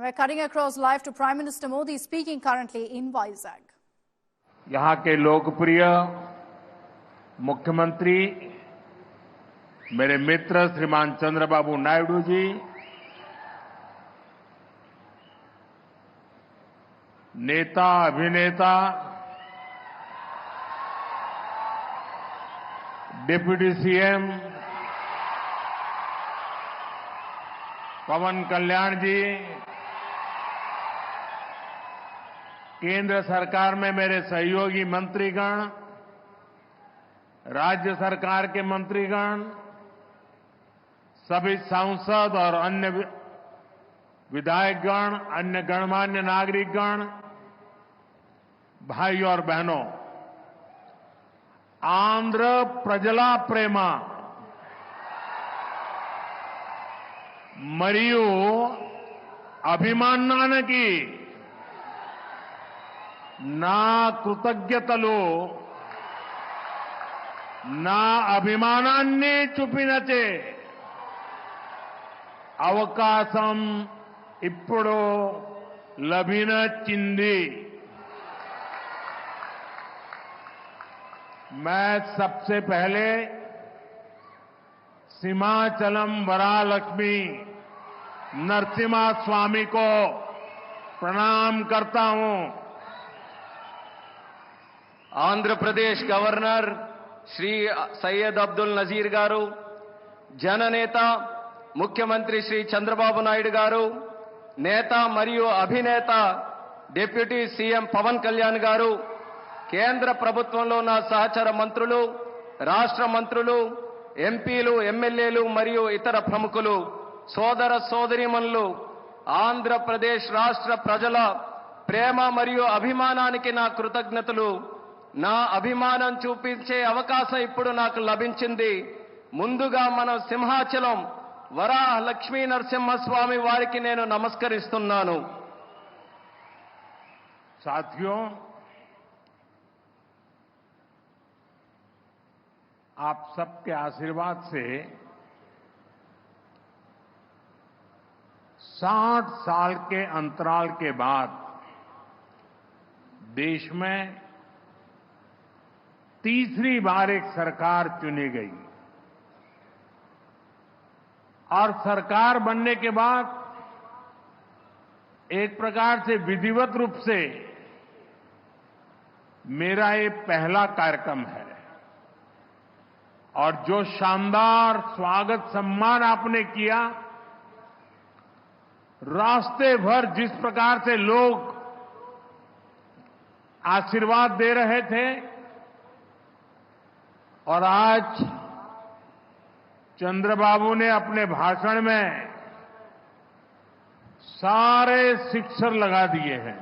we're cutting across live to Prime Minister Modi speaking currently in Vizag. यहाँ के लोकप्रिय मुख्यमंत्री मेरे मित्र श्रीमान चंद्रबाबू नायडू जी, नेता अभिनेता डिप्टी सीएम पवन कल्याण जी, केंद्र सरकार में मेरे सहयोगी मंत्रीगण, राज्य सरकार के मंत्रीगण, सभी सांसद और अन्य विधायकगण, अन्य गणमान्य नागरिकगण, भाई और बहनों, आंध्र प्रजला प्रेमा मरियु अभिमानानकी ना कृतज्ञतलो ना అభిమానాన్ని చూపినచే అవకాశం ఇప్పుడు లభించింది. मैं सबसे पहले सीमाचलम वरालक्ष्मी नरसिम्हा स्वामी को प्रणाम करता हूं. आंध्र प्रदेश गवर्नर श्री सैयद अब्दुल नजीर गारू, जननेता मुख्यमंत्री श्री चंद्रबाबु नायडू गारू, नेता मरियु अभिनेता డిప్యూటీ సీఎం పవన్ కళ్యాణ్ గారు, కేంద్ర ప్రభుత్వంలో నా సహచర మంత్రులు, రాష్ట్ర మంత్రులు, ఎంపీలు, ఎమ్మెల్యేలు మరియు ఇతర ప్రముఖులు, సోదర సోదరీమణులు, ఆంధ్రప్రదేశ్ రాష్ట్ర ప్రజల ప్రేమ మరియు అభిమానానికి నా కృతజ్ఞతలు. నా అభిమానం చూపించే అవకాశం ఇప్పుడు నాకు లభించింది. ముందుగా మనం సింహాచలం వరాహ లక్ష్మీ నరసింహస్వామి వారికి నేను నమస్కరిస్తున్నాను. साथियों, आप सबके आशीर्वाद से 60 साल के अंतराल के बाद देश में तीसरी बार एक सरकार चुनी गई और सरकार बनने के बाद एक प्रकार से विधिवत रूप से मेरा ये पहला कार्यक्रम है. और जो शानदार स्वागत सम्मान आपने किया, रास्ते भर जिस प्रकार से लोग आशीर्वाद दे रहे थे, और आज चंद्रबाबू ने अपने भाषण में सारे सिक्सर लगा दिए हैं.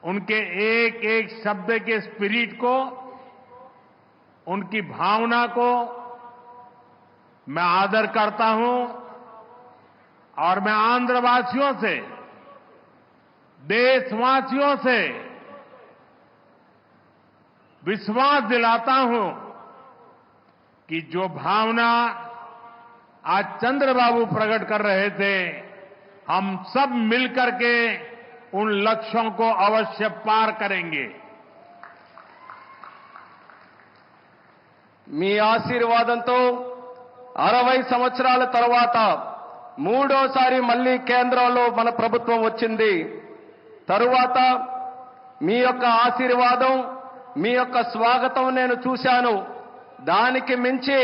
उनके एक एक शब्द के स्पिरिट को, उनकी भावना को मैं आदर करता हूं और मैं आंध्रवासियों से, देशवासियों से विश्वास दिलाता हूं कि जो भावना आज चंद्रबाबू प्रकट कर रहे थे, हम सब मिलकर के उन लक्ष्यों को अवश्य पार करेंगे. మీ ఆశీర్వాదంతో 60 సంవత్సరాల తర్వాత మూడోసారి మళ్లీ కేంద్రంలో మన ప్రభుత్వం వచ్చింది. తరువాత మీ యొక్క ఆశీర్వాదం, మీ యొక్క స్వాగతం నేను చూశాను. దానికి మించి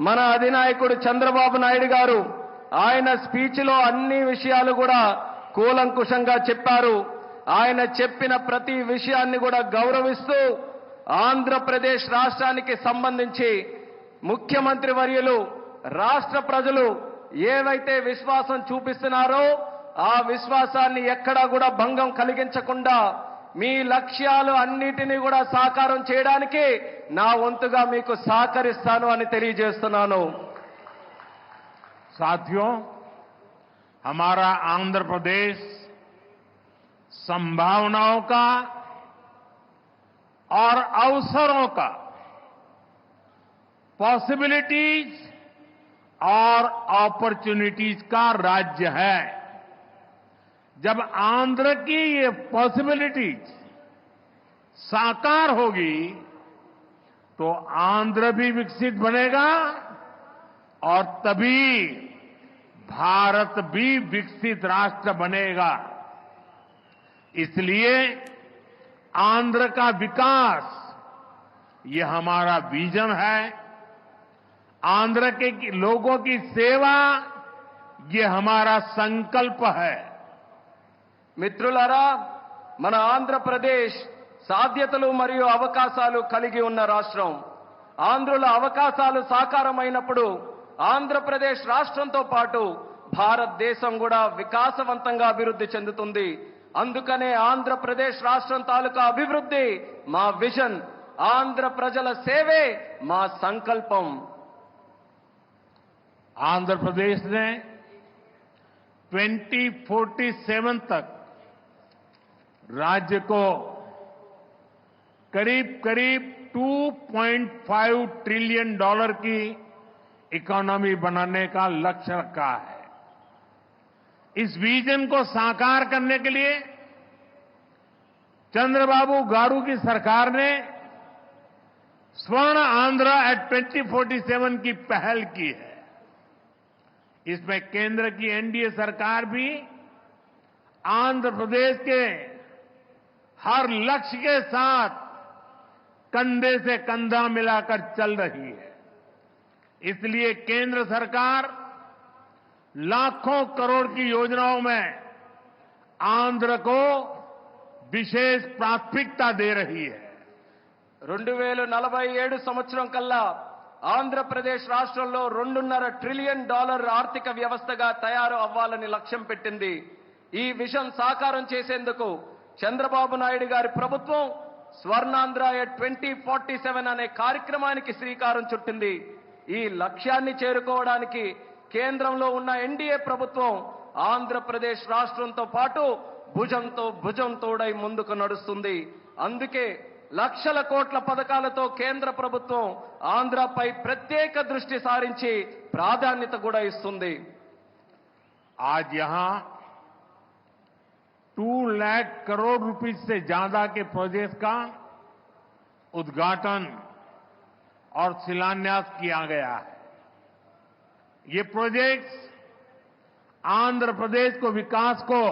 మన అధినాయకుడు చంద్రబాబు నాయుడు గారు ఆయన స్పీచ్లో అన్ని విషయాలు కూడా కూలంకుషంగా చెప్పారు. ఆయన చెప్పిన ప్రతి విషయాన్ని కూడా గౌరవిస్తూ ఆంధ్రప్రదేశ్ రాష్ట్రానికి సంబంధించి ముఖ్యమంత్రి వర్యులు, రాష్ట్ర ప్రజలు ఏవైతే విశ్వాసం చూపిస్తున్నారో ఆ విశ్వాసాన్ని ఎక్కడా కూడా భంగం కలిగించకుండా మీ లక్ష్యాలు అన్నిటినీ కూడా సాకారం చేయడానికి నా వంతుగా మీకు సహకరిస్తాను అని తెలియజేస్తున్నాను. साथियों, हमारा आंध्र प्रदेश संभावनाओं का और अवसरों का, पॉसिबिलिटीज और अपॉर्चुनिटीज का राज्य है। जब आंध्र की ये पॉसिबिलिटीज साकार होगी तो आंध्र भी विकसित बनेगा और तभी भारत भी विकसित राष्ट्र बनेगा। इसलिए आंध्र का विकास ये हमारा विजन है। आंध्र के लोगों की सेवा ये हमारा संकल्प है। మిత్రులారా, మన ఆంధ్రప్రదేశ్ సాధ్యతలు మరియు అవకాశాలు కలిగి ఉన్న రాష్ట్రం. ఆంధ్రుల అవకాశాలు సాకారమైనప్పుడు ఆంధ్రప్రదేశ్ రాష్ట్రంతో పాటు భారతదేశం కూడా వికాసవంతంగా అభివృద్ధి చెందుతుంది. అందుకనే ఆంధ్రప్రదేశ్ రాష్ట్రం తాలూకా అభివృద్ధి మా విజన్, ఆంధ్ర ప్రజల సేవే మా సంకల్పం. आंध्र प्रदेश ने 2047 तक राज्य को करीब करीब 2.5 ट्रिलियन डॉलर की इकोनॉमी बनाने का लक्ष्य रखा है। इस विजन को साकार करने के लिए चंद्रबाबू गारू की सरकार ने स्वर्ण आंध्र एट 2047 की पहल की है। इसमें केंद्र की एनडीए सरकार भी आंध्र प्रदेश के हर लक्ष्य के साथ कंधे से कंधा मिलाकर चल रही है। इसलिए केंद्र सरकार लाखों करोड़ की योजनाओं में आंध्र को विशेष प्राथमिकता दे रही है। 2047 సంవత్సరం కల్లా ఆంధ్రప్రదేశ్ రాష్ట్రంలో $2.5 ట్రిలియన్ ఆర్థిక వ్యవస్థగా తయారు అవ్వాలని లక్ష్యం పెట్టింది. ఈ విజన్ సాకారం చేసేందుకు చంద్రబాబు నాయుడు గారి ప్రభుత్వం స్వర్ణాంధ్ర ఎట్ 2047 అనే కార్యక్రమానికి శ్రీకారం చుట్టింది. ఈ లక్ష్యాన్ని చేరుకోవడానికి కేంద్రంలో ఉన్న ఎన్డీఏ ప్రభుత్వం ఆంధ్రప్రదేశ్ రాష్ట్రంతో పాటు భుజంతో భుజం తోడై ముందుకు నడుస్తుంది. అందుకే లక్షల కోట్ల పథకాలతో కేంద్ర ప్రభుత్వం ఆంధ్రపై ప్రత్యేక దృష్టి సారించి ప్రాధాన్యత కూడా ఇస్తుంది. आज यहां 2 लाख करोड़ रुपए से ज्यादा के प्रोजेक्ट का उद्घाटन और शिलान्यास किया गया है। ये प्रोजेक्ट्स आंध्र प्रदेश को विकास को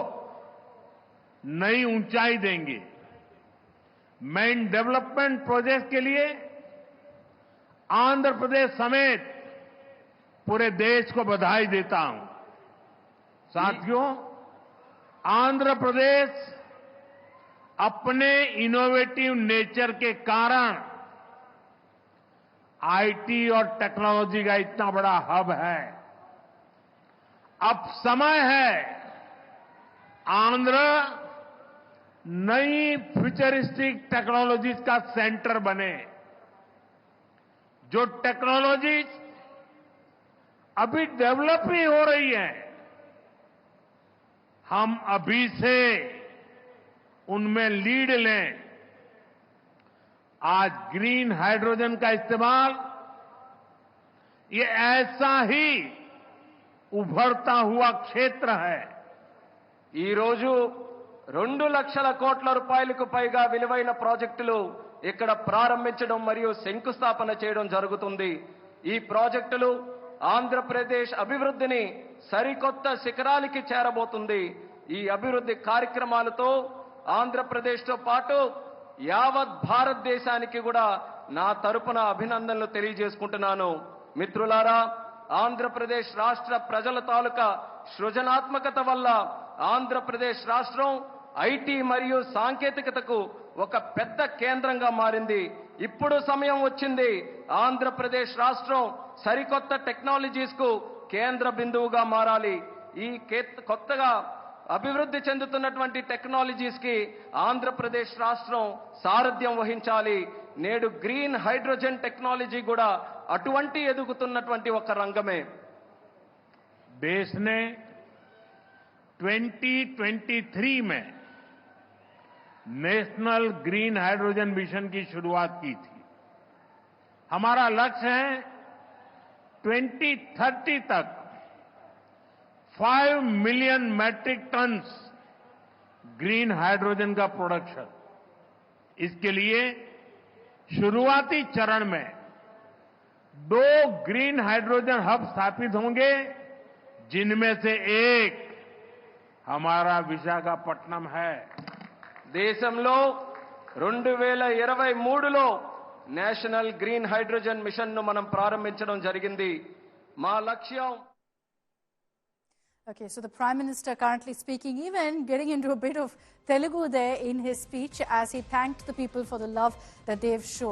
नई ऊंचाई देंगे। मैं इन डेवलपमेंट प्रोजेक्ट के लिए आंध्र प्रदेश समेत पूरे देश को बधाई देता हूं। साथियों, आंध्र प्रदेश अपने इनोवेटिव नेचर के कारण आईटी और टेक्नोलॉजी का इतना बड़ा हब है। अब समय है आंध्र नई फ्यूचरिस्टिक टेक्नोलॉजीज का सेंटर बने। जो टेक्नोलॉजीज अभी डेवलप ही हो रही है, हम अभी से उनमें लीड लें। आज ग्रीन हाइड्रोजन का इस्तेमाल ये ऐसा ही उभरता हुआ क्षेत्र है। ఈ రోజు 2 లక్షల కోట్ల రూపాయలకు పైగా విలువైన ప్రాజెక్టులు ఇక్కడ ప్రారంభించడం మరియు శంకుస్థాపన చేయడం జరుగుతుంది. ఈ ప్రాజెక్టులు ఆంధ్రప్రదేశ్ అభివృద్ధిని సరికొత్త శిఖరాలకి చేరబోతుంది. ఈ అభివృద్ధి కార్యక్రమాలతో ఆంధ్రప్రదేశ్తో పాటు యావత్ భారతదేశానికి కూడా నా తరపున అభినందనలు తెలియజేసుకుంటున్నాను. మిత్రులారా, ఆంధ్రప్రదేశ్ రాష్ట్ర ప్రజల తాలూకా సృజనాత్మకత వల్ల ఆంధ్రప్రదేశ్ రాష్ట్రం ఐటీ మరియు సాంకేతికతకు ఒక పెద్ద కేంద్రంగా మారింది. ఇప్పుడు సమయం వచ్చింది ఆంధ్రప్రదేశ్ రాష్ట్రం సరికొత్త టెక్నాలజీస్ కు కేంద్ర బిందువుగా మారాలి. ఈ కొత్తగా అభివృద్ధి చెందుతున్నటువంటి టెక్నాలజీస్ కి ఆంధ్రప్రదేశ్ రాష్ట్రం సారథ్యం వహించాలి. నేడు గ్రీన్ హైడ్రోజన్ టెక్నాలజీ కూడా అటువంటి ఎదుగుతున్నటువంటి ఒక రంగమే. देश ने 2023 में नेशनल ग्रीन हाइड्रोजन मिशन की शुरुआत की थी। हमारा लक्ष्य है 2030 तक 5 million metric tonnes green hydrogen का प्रोडक्शन। इसके लिए शुरुआती चरण में 2 ग्रीन हाइड्रोजन हब स्थापित होंगे, जिनमें से एक हमारा विशाखापट्टनम है। దేశంలో 2023లో నేషనల్ గ్రీన్ హైడ్రోజన్ మిషన్ ను మనం ప్రారంభించడం జరిగింది. మా లక్ష్యం Okay, so the Prime Minister currently speaking, even getting into a bit of Telugu there in his speech as he thanked the people for the love that they've shown.